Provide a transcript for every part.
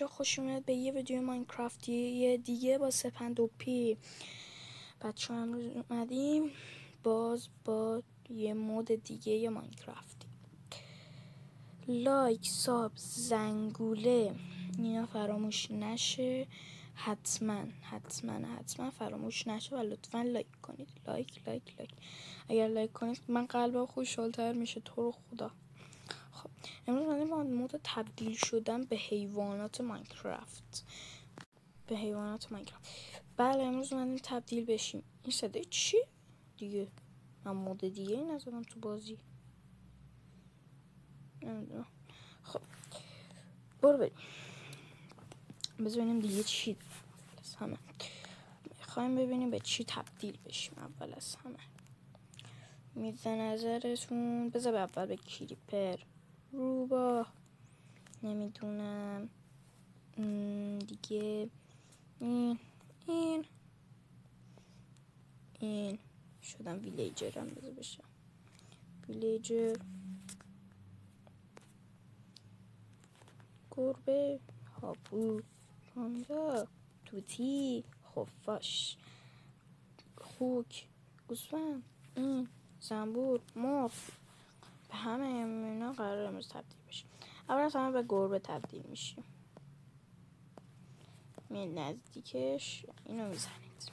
خوش اومد به یه ویدیو ماینکرافتی دیگه با سپند و پی. بچه امروز اومدیم باز با یه مود دیگه یه ماینکرافتی. لایک، ساب، زنگوله اینا فراموش نشه. حتما فراموش نشه و لطفا لایک کنید. لایک اگر لایک کنید من قلبم خوشحال‌تر میشه. تو رو خدا. خب امروز اومدیم با مود تبدیل شدن به حیوانات ماینکرافت. بله امروز اومدیم تبدیل بشیم. این صدای چی دیگه؟ من مود دیگه ای نزدم تو بازی، نمیدونم. خب برو بریم ببینیم دیگه چی از همه میخوایم ببینیم به چی تبدیل بشیم. اول از همه میز نظرتون بذار اول به کریپر، روباه، نمیدونم دیگه این شدم ویلیجرم. بذار بشم ویلیجر، گربه، هاپو، پاندا، توتی، خفاش، خوک، گوسفند، زنبور، مرغ. به همه اینا قرار امروز تبدیل بشیم. اول از همه به گربه تبدیل میشیم. میل نزدیکش اینو میزنید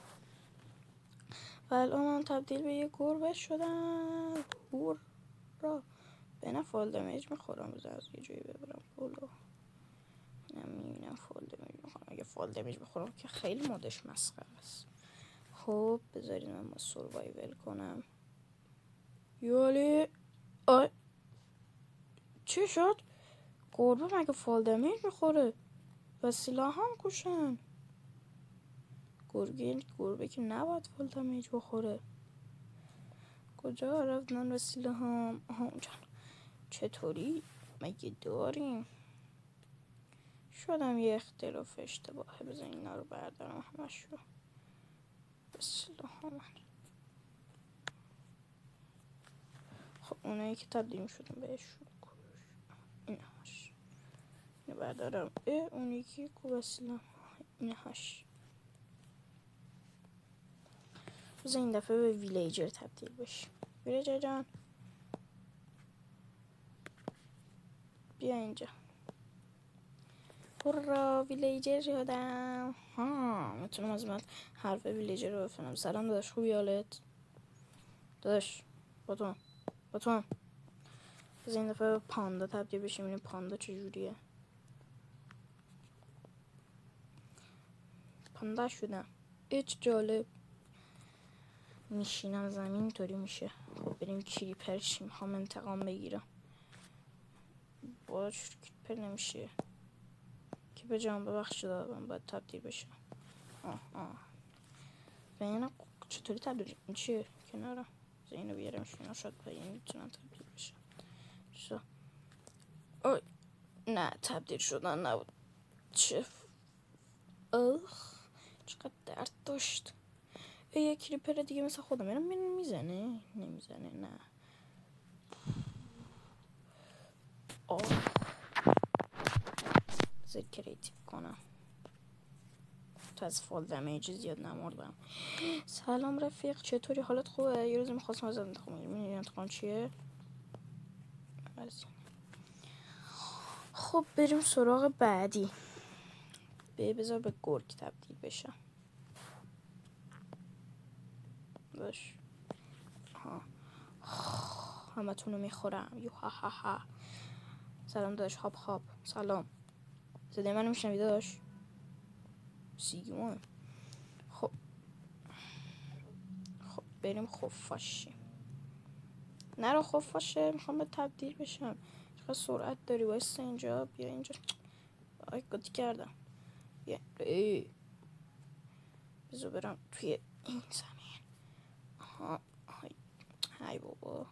و الان من تبدیل به یه گربه شدم. هورا به فال دمیج میخورم. بذار از یه جایی ببرم بالا. نمیبینم فال دمیج میخورم. اگه فال دمیج بخورم که خیلی مودش مسخره است. خب بذارید من با سروایول کنم. یالی چی شد؟ گربه مگه فال دمیج میخوره؟ وسیله هم کشن. گربه که نباید فال دمیج بخوره. کجا رفتن وسیله هم؟ اونجا. چطوری؟ مگه داریم؟ شدم یه اختلاف اشتباهه. بذار اینا رو بردارم همش رو. وسیله هم. خب اونایی که تبدیل شدم بهشون اینهاش اینو بردارم. اون یکی که وسیله اینهاش. بذار این دفعه به ویلیجر تبدیل بشیم. ویلیجر جان بیا اینجا. هورا ویلیجر شدم. میتونم از من حرف ویلیجر رو بفهمم. سلام داداش، خوبی حالت؟ داداش با تو بذار این دفعه به پاندا تبدیل بشیم. این پاندا چجوریه؟ پاندا شدم. ایچ جالب. میشینم زمین اینطوری میشه. خب بریم کریپر شیم. هم انتقام بگیرم. باش کریپر نمیشه که به جان ببخشید من باید تبدیل بشم. و اینا چطوری تبدیل این چیه؟ کنارم اینو بیارم شما شد با این میتونم تبدیل بشم. نه تبدیل شدن نبود. چقدر درد داشت. یه کریپر دیگه مثل خودم اینو میزنه؟ نمیزنه. نه زد کریتیو کنم تو از فال دمیج زیاد نمردم. سلام رفیق، چطوری؟ حالت خوبه؟ یه روزی میخواستم از انتقام بگیرم. این انتقام چیه؟ خب بریم سراغ بعدی. بذار به گرگ تبدیل بشم. باش همه تونو میخورم. سلام داشت. هاب سلام. صدای منو میشنوی داشت؟ سیگما. خب بریم خفاشی. نرو خفاشه، میخوام به تبدیل بشم. چقدر سرعت داری؟ واسه اینجا بیا اینجا. قاطی کردم. بیا بذار برم توی این زمین. های بابا.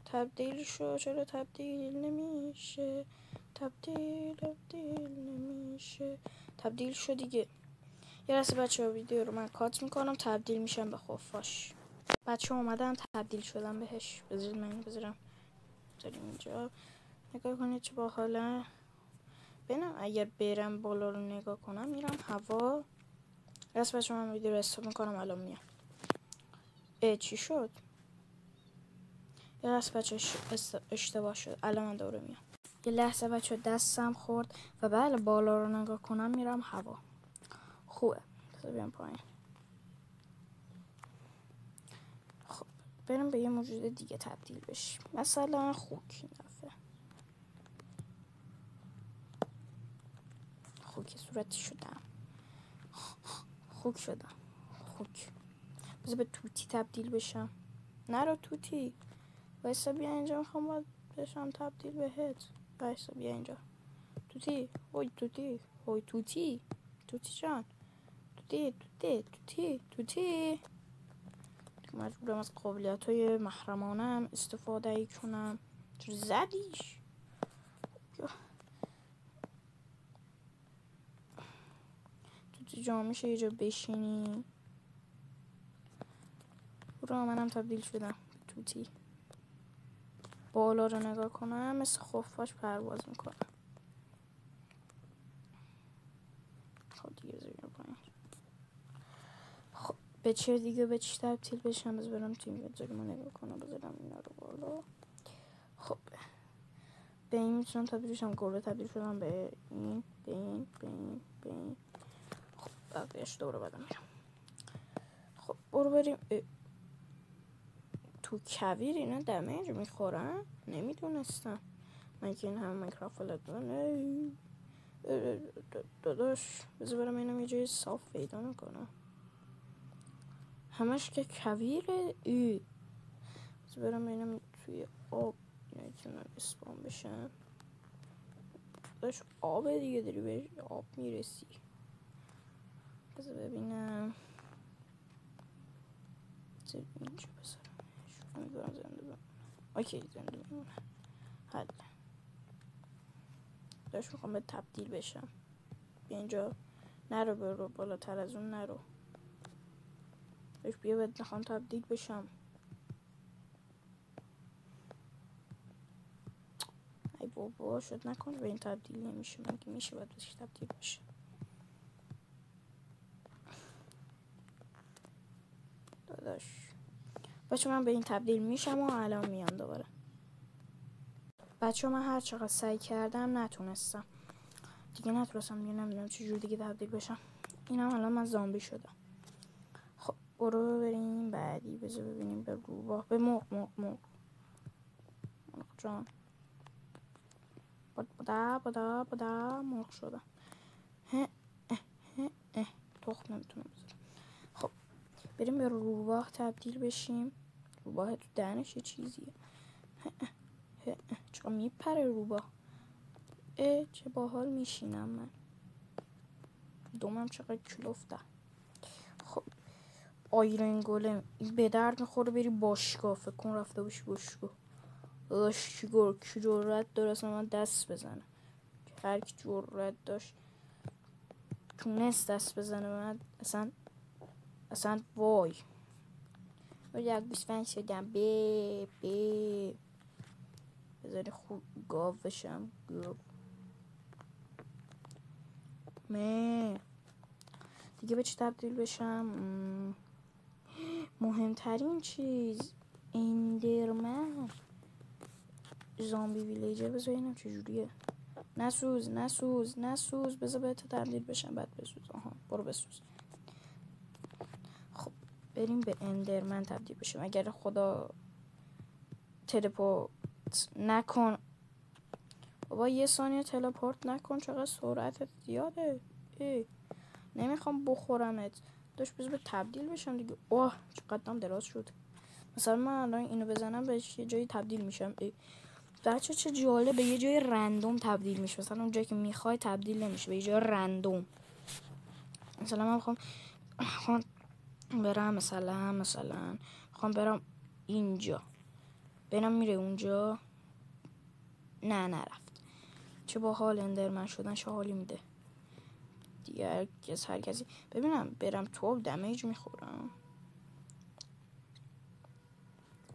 تبدیل شو. چرا تبدیل نمیشه؟ تبدیل شو دیگه. یه لحظه بچه ها ویدیو رو من کات میکنم. تبدیل میشم به خفاش. بچه اومدن تبدیل شدن بهش. بذارید من بذارم اینجا نگاه کنید چه باحاله. ببینم اگر برم بالا رو نگاه کنم میرم هوا. راست بچه من ویدیو رو استاپ میکنم الان میام. چی شد؟ یه راست بچه اشتباه شد. الان من دوره میام. یه لحظه بچه دستم خورد و بله بالا رو نگاه کنم میرم هوا. خوبه. بذار بیام پایین. خب بریم به یه موجود دیگه تبدیل بشیم. مثلا خوک. این دفعه خوک صورتی شدم. خوک شدم. خوک. بذار به توتی تبدیل بشم. نرو توتی. وایسا بیا اینجا میخوام باید بشم تبدیل بهت. وایسا بیا اینجا. توتی. هوی توتی. هوی توتی. توتی جان. توتی توتی توتی توتی. مجبورم از قابلیت‌های محرمانم استفاده کنم. چرا زدیش؟ توتی جان میشه یه جا بشینی؟ برو منم تبدیل شدم توتی. بالا رو نگاه کنم مثل خفاش پرواز میکنم. خب دیگه زیر پایین. خب به چه دیگه به چی تبدیل بشم؟ بذار برم تو این ویدیو نگاه کنم. بذارم اینا رو بالا. خب به این میتونم تبدیل شم. گربه تبدیل شدم به این به این به این به این. خب بقیه‌اش دوره بعدم میرم. خب برو بریم. تو کویر اینا دمیج میخورن؟ نمیدونستم. من که این هم مایکروفون دادم. داداش بذار برم اینم یه جای صاف پیدا میکنم. همش که کویره. بذار برم اینم توی آب اینا میتونن اسپان بشن. داداش آب دیگه داری به آب میرسی. بذار ببینم. اینجا بذارم. امیدوارم زنده بمونه. اوکی زنده بمونه. حل. داشت میخوام به تبدیل بشم. بیا اینجا. نرو برو بالاتر از اون نرو. داشت بیا بهت میخوام تبدیل بشم. ای بابا شد نکن به این تبدیل نمیشه. من که میشه باید بهش تبدیل بشه. داداش بچه من به این تبدیل میشم و الان میام دوباره. بچه من هر چقدر سعی کردم نتونستم. دیگه نتونستم. دیگه نمیدونم چجور دیگه تبدیل بشم. اینم الان من زامبی شدم. خب برو بریم بعدی. بذار ببینیم به روباه. به مرغ جان. بدا مرغ شدم. تخم نمیتونم بذارم. خب بریم به روباه تبدیل بشیم. روباه تو دهنش یه چیزیه. چرا میپره روباه؟ چه باحال میشینم من. دومم چقدر کلفته. خب آیرن گولم به درد میخوره. بری باشگاه. فکر کن رفته باشی باشگاه. داداش کی جرأت داره اصلا من دست بزنه؟ هر کی جرأت داشت تونست دست بزنه من اصلا وای. یک گوسفند شدم. بذاری خوب گاو بشم. گاو دیگه به چی تبدیل بشم؟ مهمترین چیز اندرمن. زامبی ویلیجر. بذار اینم چجوریه. نسوز. بذار بهت تبدیل بشم بعد بسوز. آها برو بسوز. خب بریم به اندرمن تبدیل بشم. اگر خدا تلپورت نکن. بابا یه ثانیه تلپورت نکن. چقدر سرعتت زیاده. نمیخوام بخورمت. داشت بذار به تبدیل بشم دیگه. اوه چقدرم دراز شد. مثلا من الان اینو بزنم بهش یه جایی تبدیل میشم. بچه چه جالب. به یه جای رندوم تبدیل میشه. مثلا اون جایی که میخوای تبدیل نمیشه. به یه جای رندوم. مثلا من میخوام برم مثلا میخوام برم اینجا. برم میره اونجا. نه نرفت. چه باحال اندرمن شدن. چه حالی میده دیگه. هر کسی ببینم برم تو دمیج میخورم.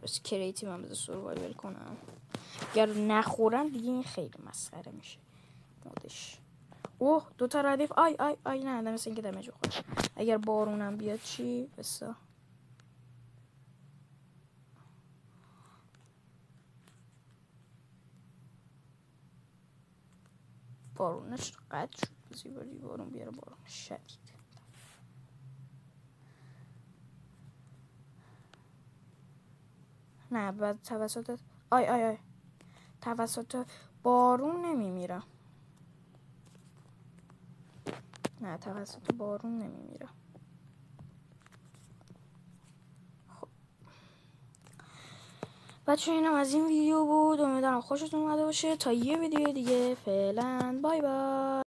بس کریتیو هم بذار سروایول کنم. اگر نخورم دیگه این خیلی مسخره میشه مودش. اوه 2 تا ردیف. آی نه مثل اینکه دمیج بخوره. اگر بارونم بیاد چی؟ بسا بارونش قطع شد. بذاری بارون بیاره. بارون شدید. نه بعد توسط آی توسط بارون نمیمیرم. نه توسط بارون نمیمیرم. خب بچه اینم از این ویدیو بود. امیدوارم خوشتون اومده باشه. تا یه ویدیو دیگه فعلا بای بای.